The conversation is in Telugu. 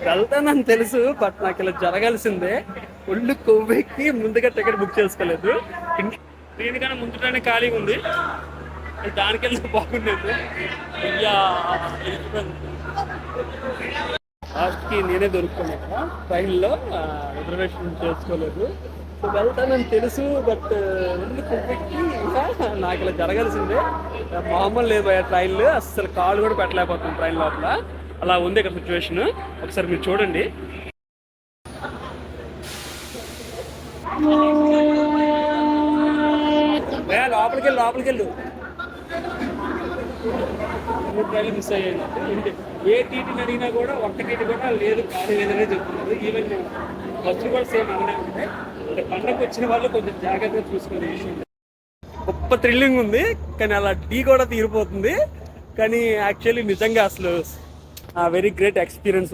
వెళ్తానని తెలుసు, బట్ నాకు ఇలా జరగాల్సిందే. ఒళ్ళు కొవ్వెక్కి ముందుగా టికెట్ బుక్ చేసుకోలేదు. దీనికన్నా ముందుగానే ఖాళీగా ఉంది, దానికి వెళ్తే బాగుండేది. అయ్యా, లాస్ట్కి నేనే దొరుకుతున్నాను కదా ట్రైన్లో, రిజర్వేషన్ చేసుకోలేదు. సో వెళ్తానని తెలుసు, బట్ ఒళ్ళు కొవ్వెక్కి ఇంకా నాకు ఇలా జరగాల్సిందే. మామూలు లేదు ట్రైన్లు, అస్సలు కాళ్ళు కూడా పెట్టలేకపోతున్నాం ట్రైన్ లోపల. అలా ఉంది ఇక్కడ సిచ్యువేషన్. ఒకసారి మీరు చూడండి. లోపలికి వెళ్ళు. ట్రైన్లు మిస్ అయ్యాయి. ఏ టీటీని అడిగినా కూడా ఒక్క టీటీ కూడా లేదు, ఖాళీ లేదనే చెప్తున్నారు. ఈవెన్ బస్సులు కూడా సేమ్ అలానే ఉంటాయి. అంటే పండగకు వచ్చిన వాళ్ళు కొంచెం జాగ్రత్తగా చూసుకునే విషయం. గొప్ప థ్రిల్లింగ్ ఉంది, కానీ అలా టీ కూడా తీరిపోతుంది. కానీ యాక్చువల్లీ నిజంగా అసలు వెరీ గ్రేట్ ఎక్స్పీరియన్స్.